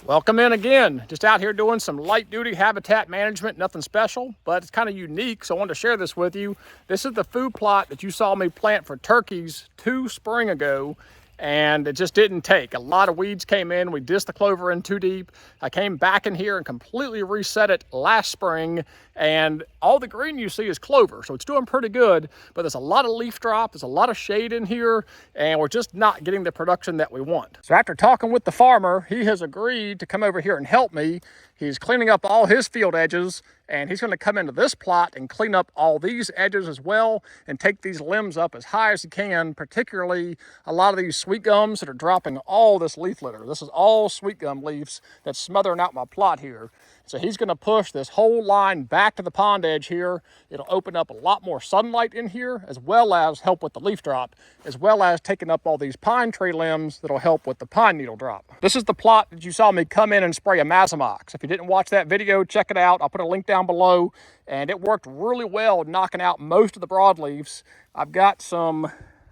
Welcome in again. Just out here doing some light duty habitat management, nothing special, but it's kind of unique, so I wanted to share this with you. This is the food plot that you saw me plant for turkeys 2 springs ago, and it just didn't take. A lot of weeds came in. We disced the clover in too deep. I came back in here and completely reset it last spring, and all the green you see is clover, so it's doing pretty good, but there's a lot of leaf drop, there's a lot of shade in here, and we're just not getting the production that we want. So after talking with the farmer, he has agreed to come over here and help me. He's cleaning up all his field edges, and he's going to come into this plot and clean up all these edges as well and take these limbs up as high as he can, particularly a lot of these sweet gums that are dropping all this leaf litter. This is all sweet gum leaves that's smothering out my plot here. So he's going to push this whole line back to the pond edge here. It'll open up a lot more sunlight in here, as well as help with the leaf drop, as well as taking up all these pine tree limbs that'll help with the pine needle drop. This is the plot that you saw me come in and spray a IMOX. If you didn't watch that video, check it out. I'll put a link down below, and it worked really well knocking out most of the broadleafs. I've got some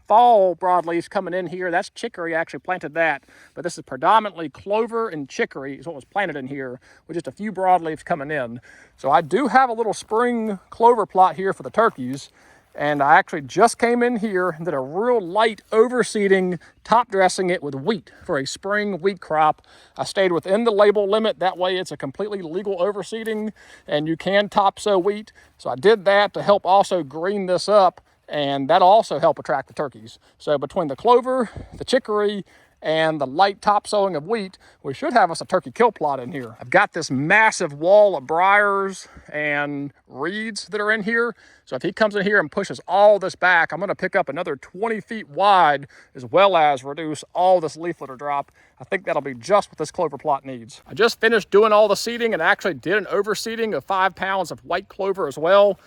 fall broadleaves coming in here. That's chicory, I actually planted that, but this is predominantly clover and chicory is what was planted in here, with just a few broadleaves coming in. So I do have a little spring clover plot here for the turkeys, and I actually just came in here and did a real light overseeding, top dressing it with wheat for a spring wheat crop. I stayed within the label limit. That way it's a completely legal overseeding, and you can top sow wheat. So I did that to help also green this up, and that'll also help attract the turkeys. So between the clover, the chicory, and the light top sowing of wheat, we should have us a turkey kill plot in here. I've got this massive wall of briars and reeds that are in here. So if he comes in here and pushes all this back, I'm gonna pick up another 20 feet wide, as well as reduce all this leaf litter drop. I think that'll be just what this clover plot needs. I just finished doing all the seeding and actually did an overseeding of 5 pounds of white clover as well.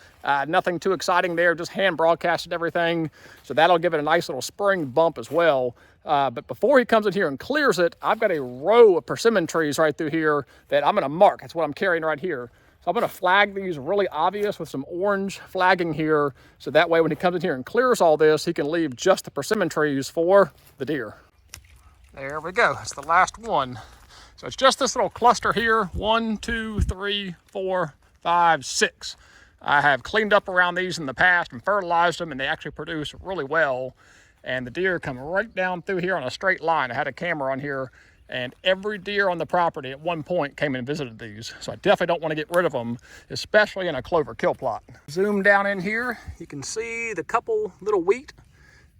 Nothing too exciting there, just hand broadcasted everything. So that'll give it a nice little spring bump as well. But before he comes in here and clears it, I've got a row of persimmon trees right through here that I'm gonna mark. That's what I'm carrying right here. So I'm gonna flag these really obvious with some orange flagging here. So that way when he comes in here and clears all this, he can leave just the persimmon trees for the deer. There we go, that's the last one. So it's just this little cluster here, 1, 2, 3, 4, 5, 6. I have cleaned up around these in the past and fertilized them, and they actually produce really well. And the deer come right down through here on a straight line. I had a camera on here, and every deer on the property at one point came and visited these. So I definitely don't want to get rid of them, especially in a clover kill plot. Zoom down in here, you can see the couple little wheat.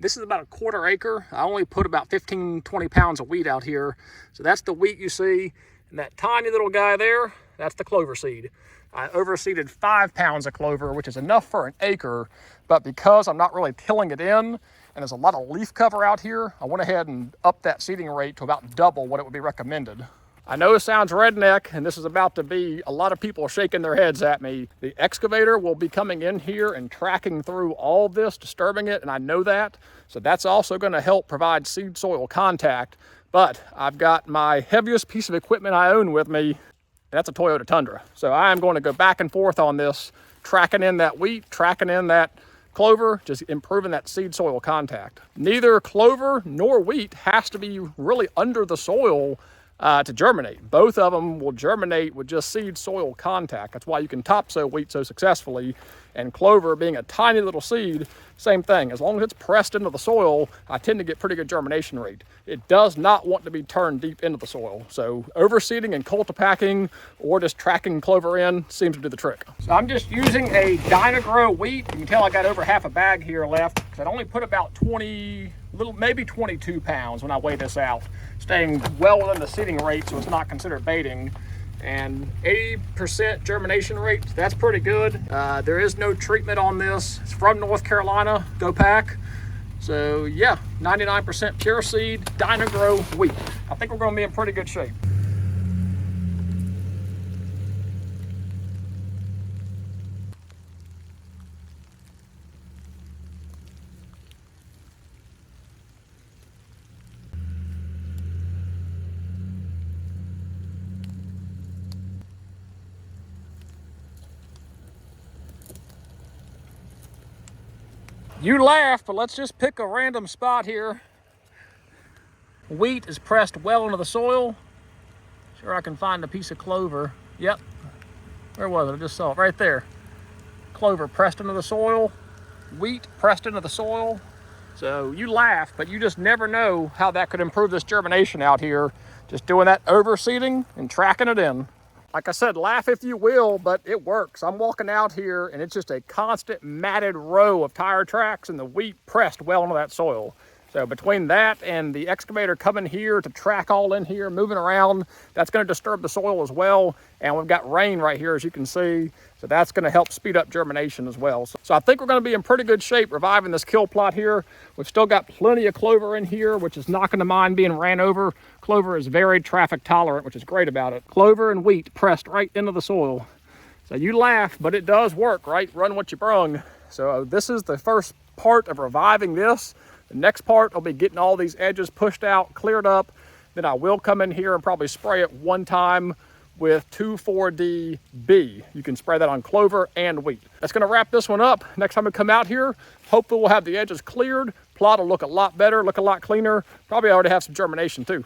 This is about a 1/4 acre. I only put about 15, 20 pounds of wheat out here. So that's the wheat you see. And that tiny little guy there, that's the clover seed. I overseeded 5 pounds of clover, which is enough for an acre, but because I'm not really tilling it in, and there's a lot of leaf cover out here, I went ahead and upped that seeding rate to about double what it would be recommended. I know it sounds redneck, and this is about to be a lot of people shaking their heads at me. The excavator will be coming in here and tracking through all this, disturbing it, and I know that. So that's also gonna help provide seed soil contact. But I've got my heaviest piece of equipment I own with me. That's a Toyota Tundra. So I am going to go back and forth on this, tracking in that wheat, tracking in that clover, just improving that seed soil contact. Neither clover nor wheat has to be really under the soil to germinate. Both of them will germinate with just seed soil contact. That's why you can top sow wheat so successfully. And clover, being a tiny little seed, same thing. As long as it's pressed into the soil, I tend to get pretty good germination rate. It does not want to be turned deep into the soil. So overseeding and cultipacking or just tracking clover in seems to do the trick. So I'm just using a Dynagrow wheat. You can tell I got over half a bag here left, because I'd only put about 20, maybe 22 pounds when I weigh this out, staying well within the seeding rate so it's not considered baiting. And 80% germination rate, that's pretty good. There is no treatment on this. It's from North Carolina, go pack. So yeah, 99% pure seed, Dynagrow wheat. I think we're gonna be in pretty good shape. You laugh, but let's just pick a random spot here. Wheat is pressed well into the soil. Sure I can find a piece of clover. Yep. Where was it? I just saw it right there. Clover pressed into the soil, wheat pressed into the soil. So you laugh, but you just never know how that could improve this germination out here. Just doing that overseeding and tracking it in. Like I said, laugh if you will, but it works. I'm walking out here and it's just a constant matted row of tire tracks and the wheat pressed well into that soil. So between that and the excavator coming here to track all in here, moving around, that's going to disturb the soil as well. And we've got rain right here, as you can see. So that's going to help speed up germination as well. So I think we're going to be in pretty good shape reviving this kill plot here. We've still got plenty of clover in here, which is not going to mind being ran over. Clover is very traffic tolerant, which is great about it. Clover and wheat pressed right into the soil. So you laugh, but it does work, right? Run what you brung. So this is the first part of reviving this. The next part will be getting all these edges pushed out, cleared up. Then I will come in here and probably spray it one time with 2,4-D-B. You can spray that on clover and wheat. That's gonna wrap this one up. Next time we come out here, hopefully we'll have the edges cleared. Plot will look a lot better, look a lot cleaner. Probably already have some germination too.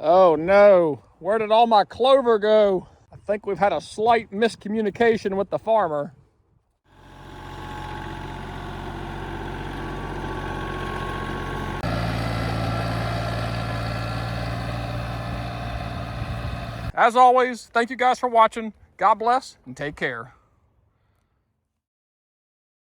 Oh no, where did all my clover go? I think we've had a slight miscommunication with the farmer. As always, thank you guys for watching. God bless and take care.